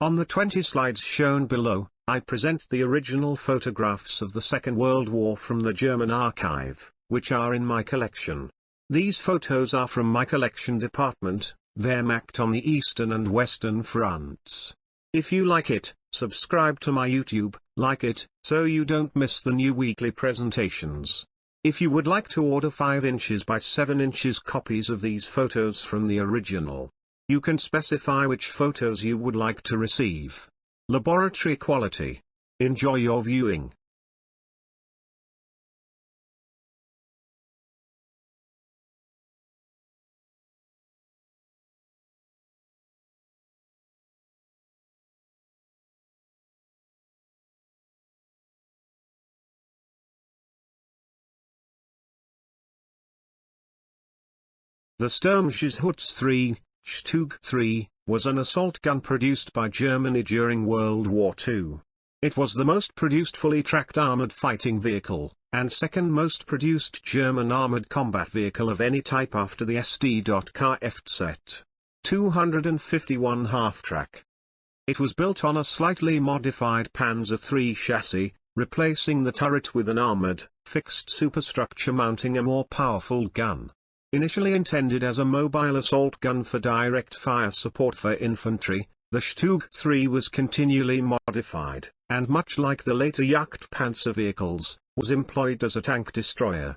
On the 20 slides shown below, I present the original photographs of the Second World War from the German archive, which are in my collection. These photos are from my collection department, Wehrmacht on the Eastern and Western Fronts. If you like it, subscribe to my YouTube, like it, so you don't miss the new weekly presentations. If you would like to order 5 inches by 7 inches copies of these photos from the original, you can specify which photos you would like to receive. Laboratory quality. Enjoy your viewing. The Sturmgeschütz III, Stug 3, was an assault gun produced by Germany during World War II. It was the most produced fully tracked armored fighting vehicle, and second most produced German armored combat vehicle of any type after the SD.Kfz 251 half-track. It was built on a slightly modified Panzer III chassis, replacing the turret with an armored, fixed superstructure mounting a more powerful gun. Initially intended as a mobile assault gun for direct fire support for infantry, the Stug 3 was continually modified, and much like the later Jagdpanzer vehicles, was employed as a tank destroyer.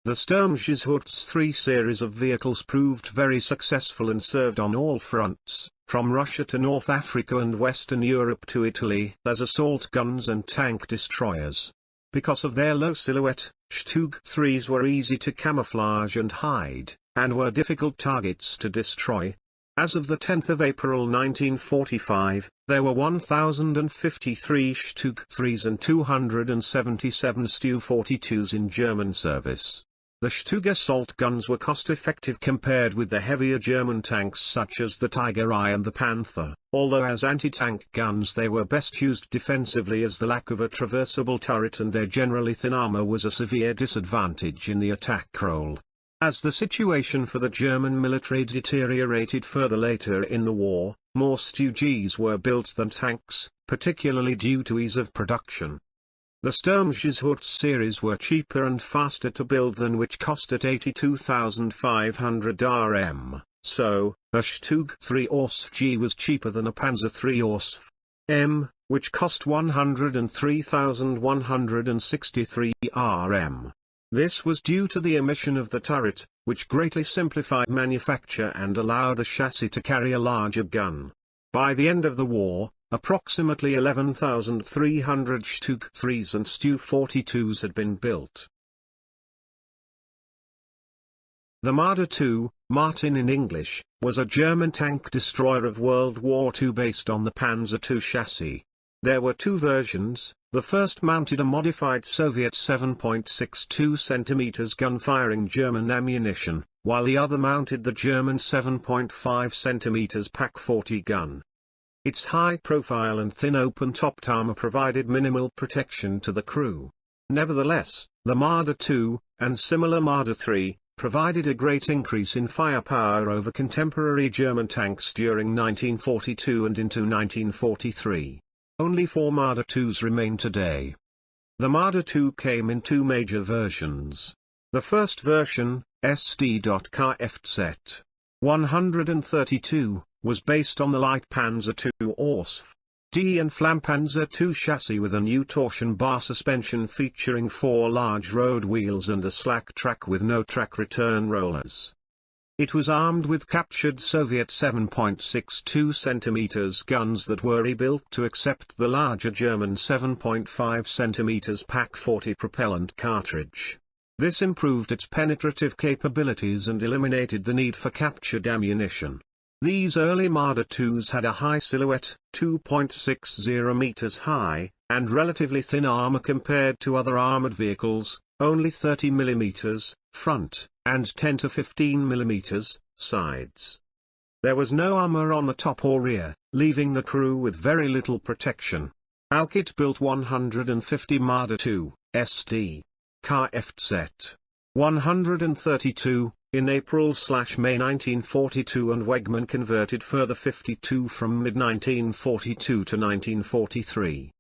The Sturmgeschütz III series of vehicles proved very successful and served on all fronts, from Russia to North Africa and Western Europe to Italy, as assault guns and tank destroyers. Because of their low silhouette, Stug 3s were easy to camouflage and hide, and were difficult targets to destroy. As of the 10th of April 1945, there were 1,053 Stug 3s and 277 Stu 42s in German service. The Stug assault guns were cost-effective compared with the heavier German tanks such as the Tiger I and the Panther, although as anti-tank guns they were best used defensively as the lack of a traversable turret and their generally thin armor was a severe disadvantage in the attack role. As the situation for the German military deteriorated further later in the war, more Stu-Gs were built than tanks, particularly due to ease of production. The Sturmgeschütz series were cheaper and faster to build than which cost at 82,500 Rm, so, a Stug 3 OSF G was cheaper than a Panzer III OSF M, which cost 103,163 Rm. This was due to the omission of the turret, which greatly simplified manufacture and allowed the chassis to carry a larger gun. By the end of the war, approximately 11,300 Stug 3s and Stu 42s had been built. The Marder II, Martin in English, was a German tank destroyer of World War II based on the Panzer II chassis. There were 2 versions, the first mounted a modified Soviet 7.62 cm gun-firing German ammunition, while the other mounted the German 7.5 cm Pak-40 gun. Its high profile and thin open-topped armor provided minimal protection to the crew. Nevertheless, the Marder II, and similar Marder III, provided a great increase in firepower over contemporary German tanks during 1942 and into 1943. Only 4 Marder IIs remain today. The Marder II came in 2 major versions. The first version, SD.Kfz 132, was based on the light Panzer II OSF D and Flampanzer II chassis with a new torsion bar suspension featuring 4 large road wheels and a slack track with no track return rollers. It was armed with captured Soviet 7.62 cm guns that were rebuilt to accept the larger German 7.5 cm Pak-40 propellant cartridge. This improved its penetrative capabilities and eliminated the need for captured ammunition. These early Marder IIs had a high silhouette, 2.60 meters high, and relatively thin armor compared to other armored vehicles, only 30 mm, front, and 10 to 15 mm, sides. There was no armor on the top or rear, leaving the crew with very little protection. Alkit built 150 Marder II, SD. Kfz 132, in April/May 1942, and Wegman converted further 52 from mid-1942 to 1943.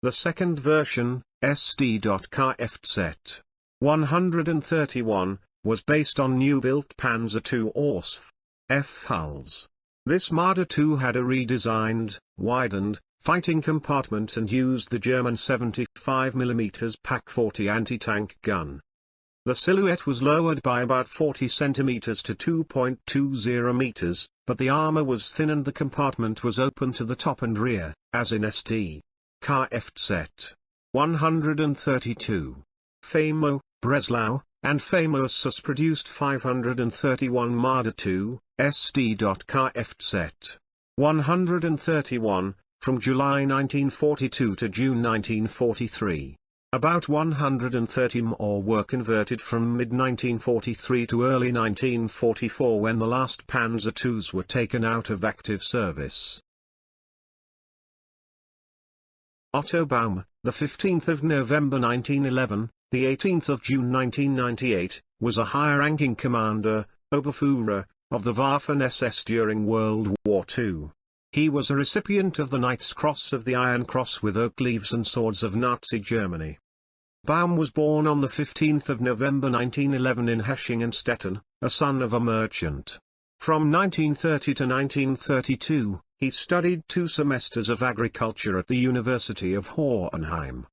The second version, SD.Kfz 131, was based on new-built Panzer II Ausf. F hulls. This Marder II had a redesigned, widened, fighting compartment and used the German 75mm Pak-40 anti-tank gun. The silhouette was lowered by about 40 cm to 2.20 meters, but the armor was thin and the compartment was open to the top and rear, as in SD. Kfz 132. Famo, Breslau, and Famous produced 531 Marder II, SD.Kfz 131, from July 1942 to June 1943. About 130 more were converted from mid-1943 to early 1944, when the last Panzer IIs were taken out of active service. Otto Baum, the 15th of November 1911, the 18th of June 1998, was a high-ranking commander, Oberführer, of the Waffen-SS during World War II. He was a recipient of the Knight's Cross of the Iron Cross with oak leaves and swords of Nazi Germany. Baum was born on the 15th of November 1911 in Hechingen-Stetten, a son of a merchant. From 1930 to 1932, he studied 2 semesters of agriculture at the University of Hohenheim.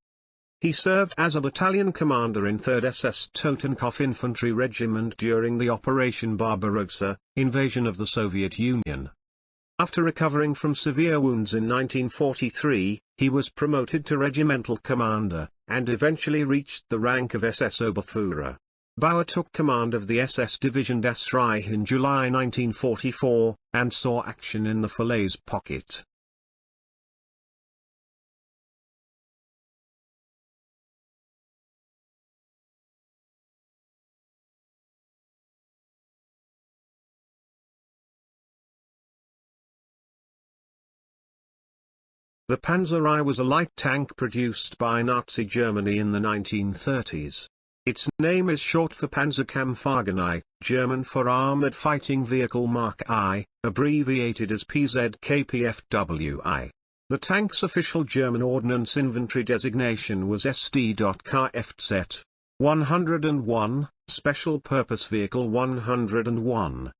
He served as a battalion commander in 3rd SS Totenkopf Infantry Regiment during the Operation Barbarossa, invasion of the Soviet Union. After recovering from severe wounds in 1943, he was promoted to regimental commander, and eventually reached the rank of SS Oberführer. Bauer took command of the SS Division Das Reich in July 1944, and saw action in the Falaise Pocket. The Panzer I was a light tank produced by Nazi Germany in the 1930s. Its name is short for Panzerkampfwagen I, German for Armored Fighting Vehicle Mark I, abbreviated as PZKPFWI. The tank's official German Ordnance Inventory designation was SD.Kfz 101, Special Purpose Vehicle 101.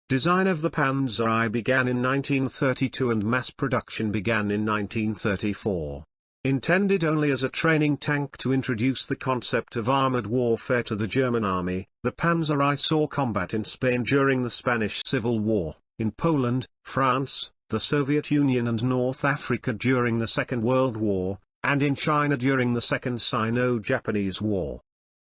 Design of the Panzer I began in 1932 and mass production began in 1934. Intended only as a training tank to introduce the concept of armored warfare to the German army, the Panzer I saw combat in Spain during the Spanish Civil War, in Poland, France, the Soviet Union and North Africa during the Second World War, and in China during the Second Sino-Japanese War.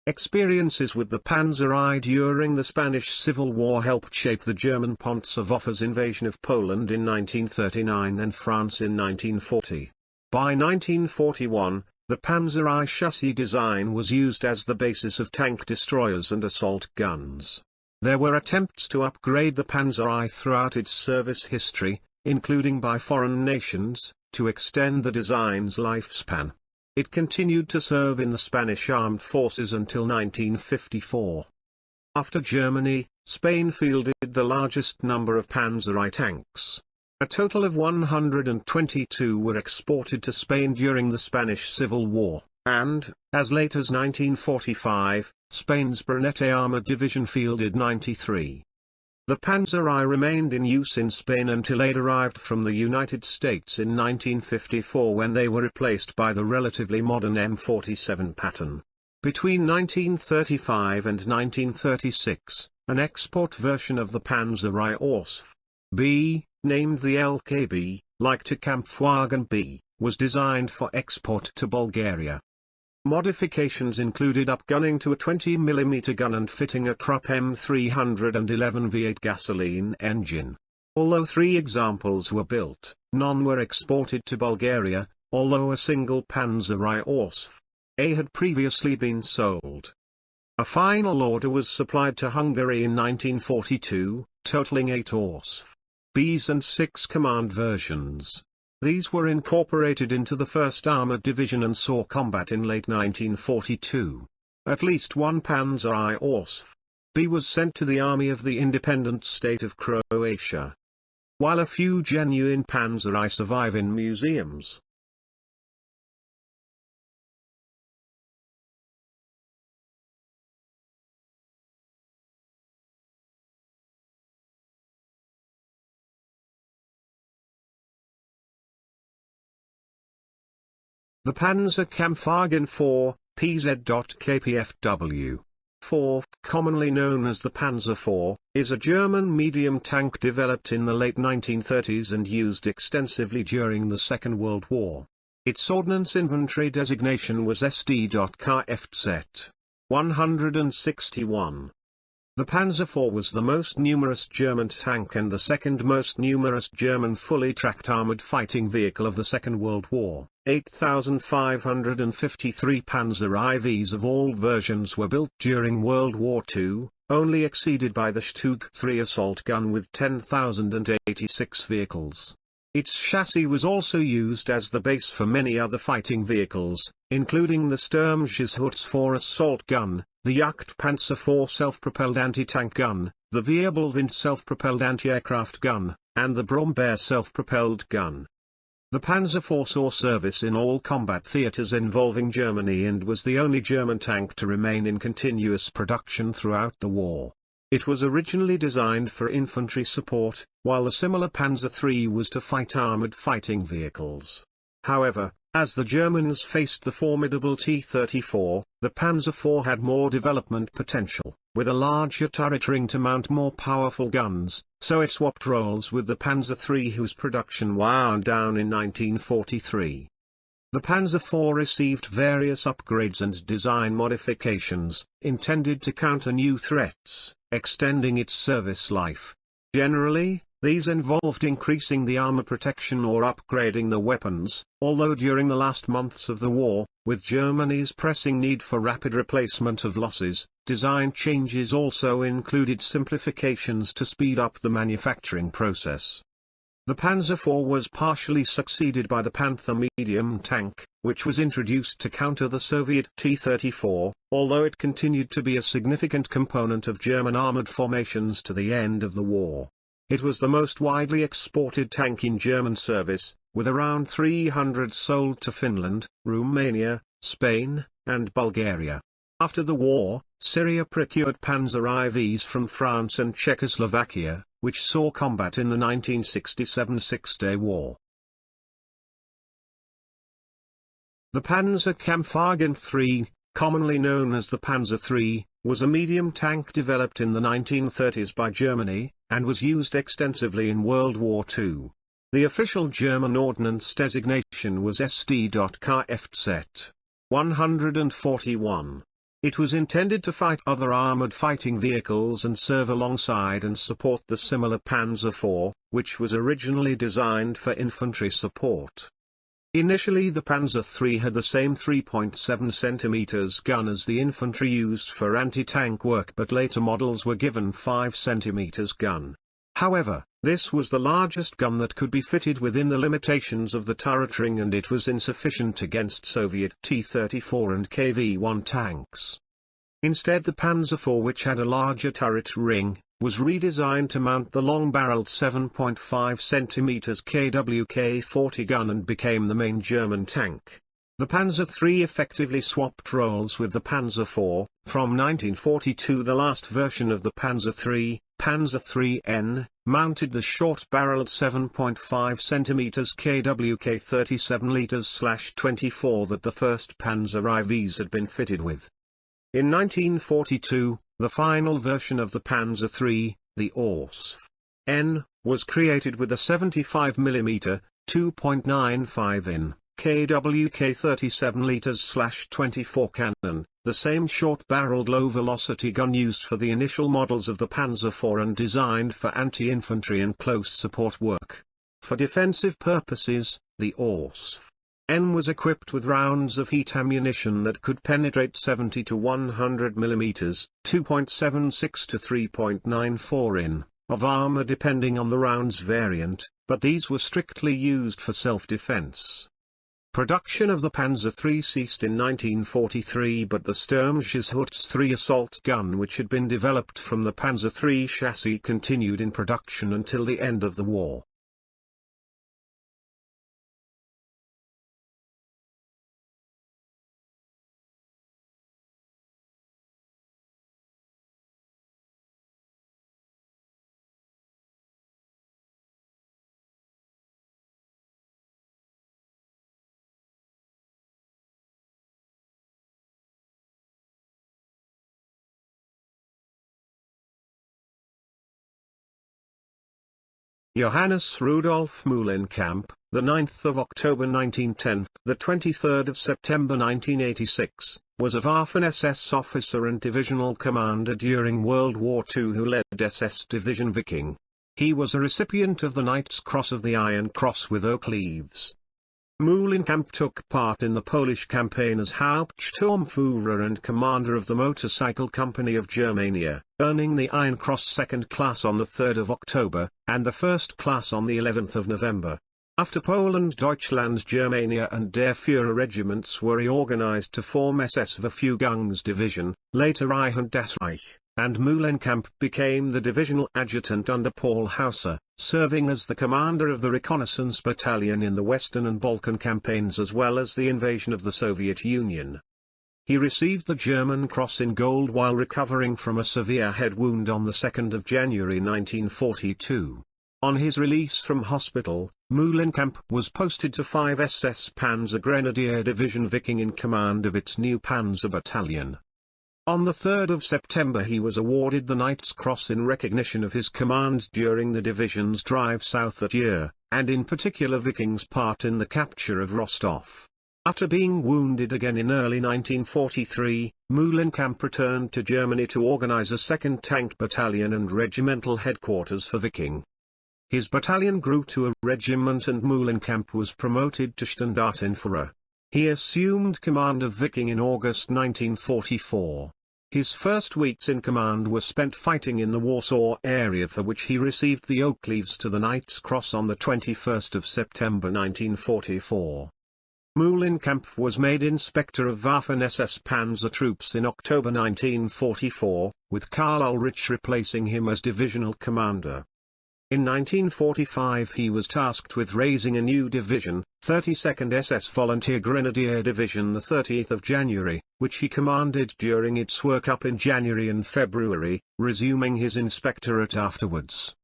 Experiences with the Panzer I during the Spanish Civil War helped shape the German Panzerwaffe's invasion of Poland in 1939 and France in 1940. By 1941, the Panzer I chassis design was used as the basis of tank destroyers and assault guns. There were attempts to upgrade the Panzer I throughout its service history, including by foreign nations, to extend the design's lifespan. It continued to serve in the Spanish armed forces until 1954. After Germany, Spain fielded the largest number of Panzer I tanks. A total of 122 were exported to Spain during the Spanish Civil War, and, as late as 1945, Spain's Brunete Armored Division fielded 93. The Panzer I remained in use in Spain until aid arrived from the United States in 1954, when they were replaced by the relatively modern M47 pattern. Between 1935 and 1936, an export version of the Panzer I Ausf. B, named the LKB, like to Kampfwagen B, was designed for export to Bulgaria. Modifications included upgunning to a 20mm gun and fitting a Krupp M311 V8 gasoline engine. Although 3 examples were built, none were exported to Bulgaria, although a single Panzer I Ausf. A had previously been sold. A final order was supplied to Hungary in 1942, totaling 8 Ausf. Bs and 6 command versions. These were incorporated into the 1st Armored Division and saw combat in late 1942. At least one Panzer I Ausf. B was sent to the army of the independent state of Croatia. While a few genuine Panzer I survive in museums. The Panzer Kampfwagen 4, PZ.KPFW. 4, commonly known as the Panzer IV, is a German medium tank developed in the late 1930s and used extensively during the Second World War. Its ordnance inventory designation was SD.Kfz. 161. The Panzer IV was the most numerous German tank and the second most numerous German fully tracked armored fighting vehicle of the Second World War. 8,553 Panzer IVs of all versions were built during World War II, only exceeded by the Stug 3 assault gun with 10,086 vehicles. Its chassis was also used as the base for many other fighting vehicles, including the Sturmgeschütz 4 assault gun, the Jagdpanzer 4 self-propelled anti-tank gun, the Wirbelwind self-propelled anti-aircraft gun, and the Brombeer self-propelled gun. The Panzer IV saw service in all combat theaters involving Germany and was the only German tank to remain in continuous production throughout the war. It was originally designed for infantry support, while the similar Panzer III was to fight armored fighting vehicles. However, as the Germans faced the formidable T-34, the Panzer IV had more development potential, with a larger turret ring to mount more powerful guns, so it swapped roles with the Panzer III, whose production wound down in 1943. The Panzer IV received various upgrades and design modifications, intended to counter new threats, extending its service life. Generally, these involved increasing the armor protection or upgrading the weapons, although during the last months of the war, with Germany's pressing need for rapid replacement of losses, design changes also included simplifications to speed up the manufacturing process. The Panzer IV was partially succeeded by the Panther medium tank, which was introduced to counter the Soviet T-34, although it continued to be a significant component of German armored formations to the end of the war. It was the most widely exported tank in German service, with around 300 sold to Finland, Romania, Spain, and Bulgaria. After the war, Syria procured Panzer IVs from France and Czechoslovakia, which saw combat in the 1967 Six-Day War. The Panzer Kampfwagen III, commonly known as the Panzer III, was a medium tank developed in the 1930s by Germany, and was used extensively in World War II. The official German ordnance designation was SD.Kfz. 141. It was intended to fight other armored fighting vehicles and serve alongside and support the similar Panzer IV, which was originally designed for infantry support. Initially, the Panzer III had the same 3.7 cm gun as the infantry used for anti-tank work, but later models were given 5 cm gun. However, this was the largest gun that could be fitted within the limitations of the turret ring, and it was insufficient against Soviet T-34 and KV-1 tanks. Instead, the Panzer IV, which had a larger turret ring, was redesigned to mount the long-barreled 7.5 cm KWK-40 gun and became the main German tank. The Panzer III effectively swapped roles with the Panzer IV. From 1942, the last version of the Panzer III, Panzer IIIN, mounted the short-barreled 7.5 cm KWK 37 L/24 that the first Panzer IVs had been fitted with. In 1942, the final version of the Panzer III, the Ausf. was created with a 75 mm, 2.95 in. KWK 37 L/24 cannon, the same short-barreled low-velocity gun used for the initial models of the Panzer IV and designed for anti-infantry and close support work. For defensive purposes, the Ausf. was equipped with rounds of heat ammunition that could penetrate 70 to 100 mm, 2.76 to 3.94 in, of armor depending on the round's variant, but these were strictly used for self-defense. Production of the Panzer III ceased in 1943, but the Sturmgeschütz III assault gun, which had been developed from the Panzer III chassis, continued in production until the end of the war. Johannes Rudolf Mühlenkamp, the 9th of October 1910, the 23rd of September 1986, was a Waffen-SS officer and divisional commander during World War II who led SS Division Viking. He was a recipient of the Knight's Cross of the Iron Cross with oak leaves. Mühlenkamp took part in the Polish campaign as Hauptsturmführer and commander of the Motorcycle Company of Germania, earning the Iron Cross second class on the 3rd of October, and the first class on the 11th of November. After Poland, Deutschland, Germania and Der Führer regiments were reorganized to form SS Verfügungs Division, later Reich und das Reich, and Mühlenkamp became the divisional adjutant under Paul Hauser, serving as the commander of the reconnaissance battalion in the Western and Balkan campaigns as well as the invasion of the Soviet Union. He received the German Cross in Gold while recovering from a severe head wound on the 2nd of January 1942. On his release from hospital, Mühlenkamp was posted to 5 SS Panzer Grenadier Division Viking in command of its new Panzer Battalion. On the 3rd of September he was awarded the Knight's Cross in recognition of his command during the division's drive south that year, and in particular Viking's part in the capture of Rostov. After being wounded again in early 1943, Mühlenkamp returned to Germany to organize a 2nd Tank Battalion and regimental headquarters for Viking. His battalion grew to a regiment and Mühlenkamp was promoted to Standartenführer. He assumed command of Viking in August 1944. His first weeks in command were spent fighting in the Warsaw area, for which he received the oak leaves to the Knight's Cross on the 21st of September 1944. Mühlenkamp was made Inspector of Waffen-SS Panzer Troops in October 1944, with Karl Ulrich replacing him as divisional commander. In 1945 he was tasked with raising a new division, 32nd SS Volunteer Grenadier Division, the 30th of January, which he commanded during its workup in January and February, resuming his inspectorate afterwards.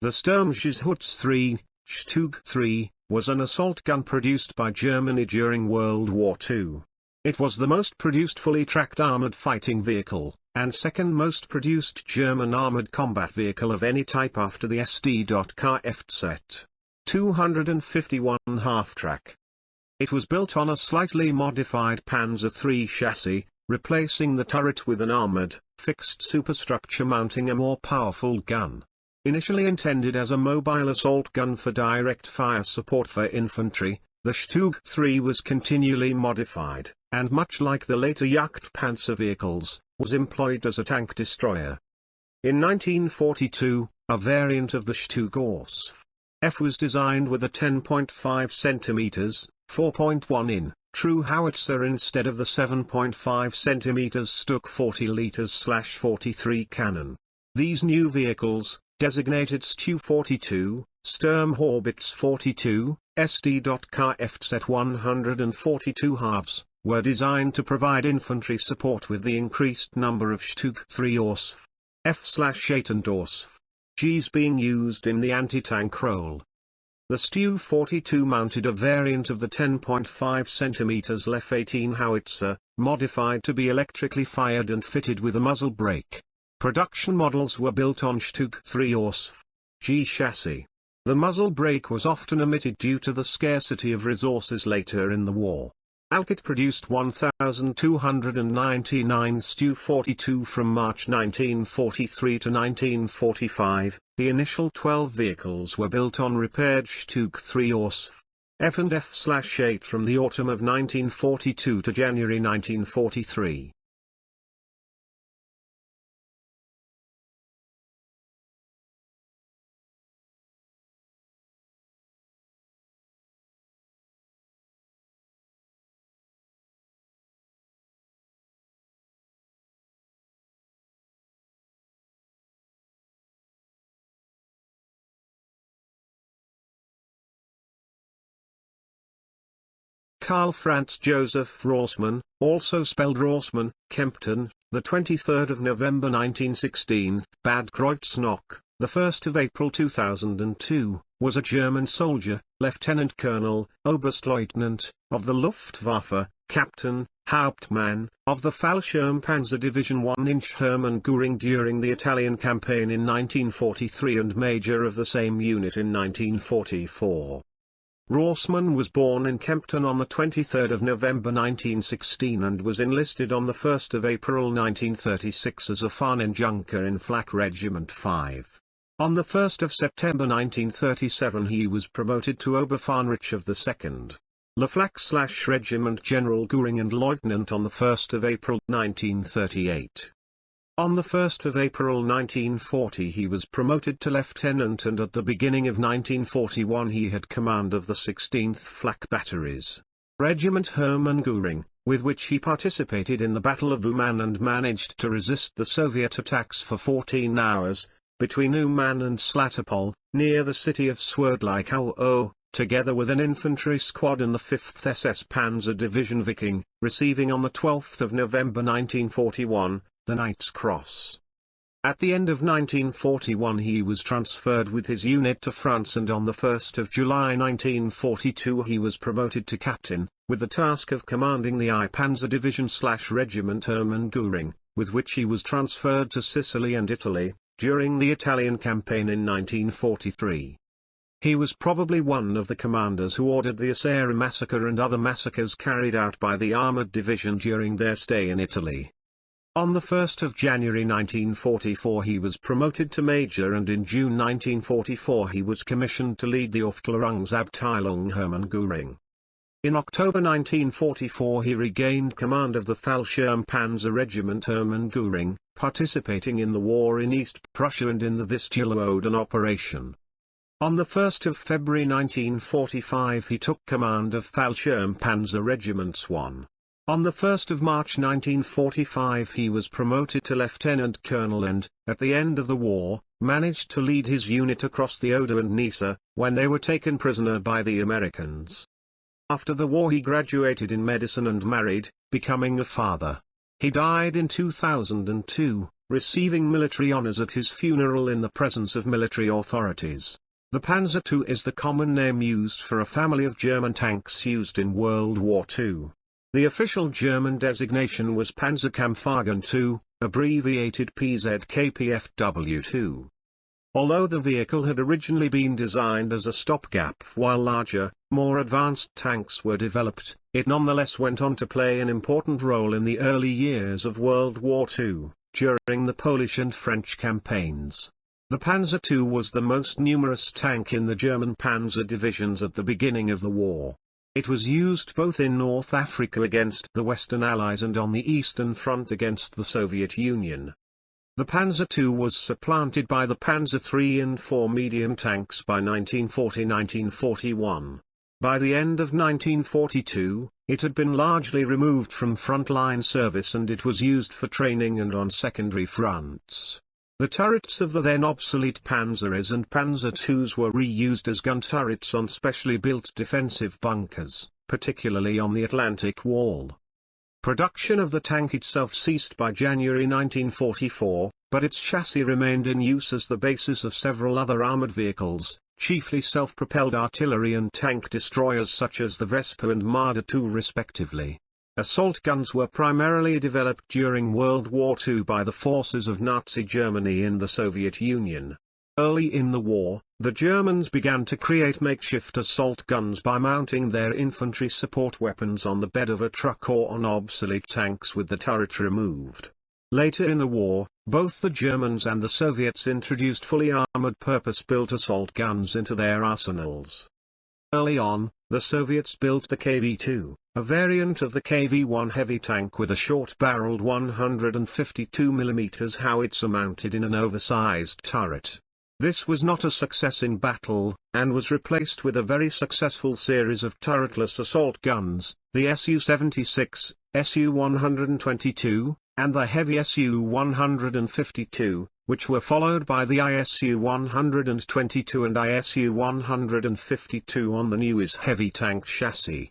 The Sturmgeschütz III, Stug III, was an assault gun produced by Germany during World War II. It was the most produced fully tracked armored fighting vehicle, and second most produced German armored combat vehicle of any type after the SD.Kfz 251 half-track. It was built on a slightly modified Panzer III chassis, replacing the turret with an armored, fixed superstructure mounting a more powerful gun. Initially intended as a mobile assault gun for direct fire support for infantry, the Stug III was continually modified, and much like the later Jagdpanzer vehicles, was employed as a tank destroyer. In 1942, a variant of the Stug F was designed with a 10.5 cm, 4.1 in, true howitzer instead of the 7.5 cm Stuck 40-43 cannon. These new vehicles, designated Stu-42, Sturmhaubitze 42, SD.Kfz 142 halves, were designed to provide infantry support with the increased number of Stug 3 OSF, F/8 and OSF Gs being used in the anti-tank role. The Stu-42 mounted a variant of the 10.5 cm F-18 howitzer, modified to be electrically fired and fitted with a muzzle brake. Production models were built on Stug 3 OSF G chassis. The muzzle brake was often omitted due to the scarcity of resources later in the war. Alkit produced 1,299 Stu-42 from March 1943 to 1945. The initial 12 vehicles were built on repaired Stug 3 OSF F and F/8 from the autumn of 1942 to January 1943. Karl Franz Joseph Rossmann, also spelled Rossmann, Kempten, the 23rd of November 1916, Bad Kreuznach, the 1st of April 2002, was a German soldier, lieutenant colonel, Oberstleutnant, of the Luftwaffe, captain, Hauptmann, of the Fallschirmpanzer Division 1 in Hermann Göring during the Italian campaign in 1943 and major of the same unit in 1944. Rossmann was born in Kempten on 23 November 1916 and was enlisted on 1 April 1936 as a Fahnenjunker in Flak Regiment 5. On 1 September 1937 he was promoted to Oberfahnenrich of the 2nd. Flak/Regiment General Göring and Lieutenant on 1 April 1938. On 1 April 1940 he was promoted to lieutenant and at the beginning of 1941 he had command of the 16th Flak Batteries. Regiment Hermann Göring, with which he participated in the Battle of Uman and managed to resist the Soviet attacks for 14 hours, between Uman and Slatopol, near the city of Swerdlikau, together with an infantry squad in the 5th SS Panzer Division Viking, receiving on 12 November 1941, the Knight's Cross. At the end of 1941 he was transferred with his unit to France and on 1 July 1942 he was promoted to captain, with the task of commanding the I Panzer Division/Regiment Hermann Göring, with which he was transferred to Sicily and Italy, during the Italian campaign in 1943. He was probably one of the commanders who ordered the Asera massacre and other massacres carried out by the armoured division during their stay in Italy. On 1 January 1944 he was promoted to major and in June 1944 he was commissioned to lead the Aufklärungsabteilung Hermann Göring. In October 1944 he regained command of the Fallschirmpanzer Regiment Hermann Göring, participating in the war in East Prussia and in the Vistula-Oder operation. On 1 February 1945 he took command of Fallschirmpanzer Regiments 1. On 1 March 1945 he was promoted to lieutenant colonel and, at the end of the war, managed to lead his unit across the Oder and Neisse, when they were taken prisoner by the Americans. After the war he graduated in medicine and married, becoming a father. He died in 2002, receiving military honors at his funeral in the presence of military authorities. The Panzer II is the common name used for a family of German tanks used in World War II. The official German designation was Panzerkampfwagen II, abbreviated PZKPFW2. Although the vehicle had originally been designed as a stopgap while larger, more advanced tanks were developed, it nonetheless went on to play an important role in the early years of World War II, during the Polish and French campaigns. The Panzer II was the most numerous tank in the German panzer divisions at the beginning of the war. It was used both in North Africa against the Western Allies and on the Eastern Front against the Soviet Union. The Panzer II was supplanted by the Panzer III and IV medium tanks by 1940–1941. By the end of 1942, it had been largely removed from frontline service and it was used for training and on secondary fronts. The turrets of the then obsolete Panzers and Panzer IIs were reused as gun turrets on specially built defensive bunkers, particularly on the Atlantic Wall. Production of the tank itself ceased by January 1944, but its chassis remained in use as the basis of several other armored vehicles, chiefly self-propelled artillery and tank destroyers such as the Vespa and Marder II respectively. Assault guns were primarily developed during World War II by the forces of Nazi Germany in the Soviet Union. Early in the war, the Germans began to create makeshift assault guns by mounting their infantry support weapons on the bed of a truck or on obsolete tanks with the turret removed. Later in the war, both the Germans and the Soviets introduced fully armored purpose-built assault guns into their arsenals. Early on, the Soviets built the KV-2, a variant of the KV-1 heavy tank with a short-barreled 152 mm howitzer mounted in an oversized turret. This was not a success in battle, and was replaced with a very successful series of turretless assault guns, the Su-76, Su-122, and the heavy Su-152, which were followed by the ISU-122 and ISU-152 on the Neues heavy tank chassis.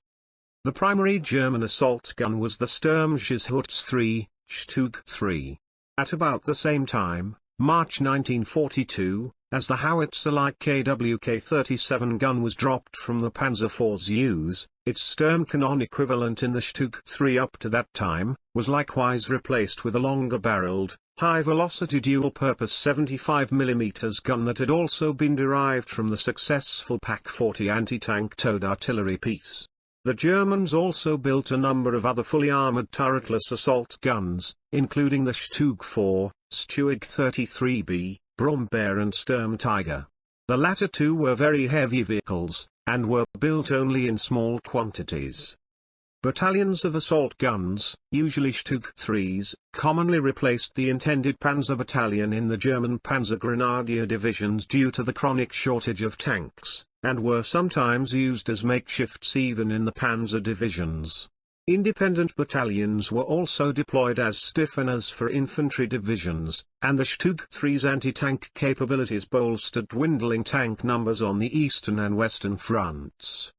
The primary German assault gun was the Sturmgeschütz III, Stug 3. At about the same time, March 1942, as the howitzer-like KWK-37 gun was dropped from the Panzer IV's use, its Sturmkanon equivalent in the Stug 3 up to that time, was likewise replaced with a longer-barreled, high-velocity dual-purpose 75mm gun that had also been derived from the successful Pak-40 anti-tank towed artillery piece. The Germans also built a number of other fully armored turretless assault guns, including the Stug 4, Stug 33B, Brombeer and Sturmtiger. The latter two were very heavy vehicles, and were built only in small quantities. Battalions of assault guns, usually Stug 3s, commonly replaced the intended Panzer battalion in the German Panzer Grenadier divisions due to the chronic shortage of tanks, and were sometimes used as makeshifts even in the Panzer divisions. Independent battalions were also deployed as stiffeners for infantry divisions, and the Stug 3's anti-tank capabilities bolstered dwindling tank numbers on the eastern and western fronts.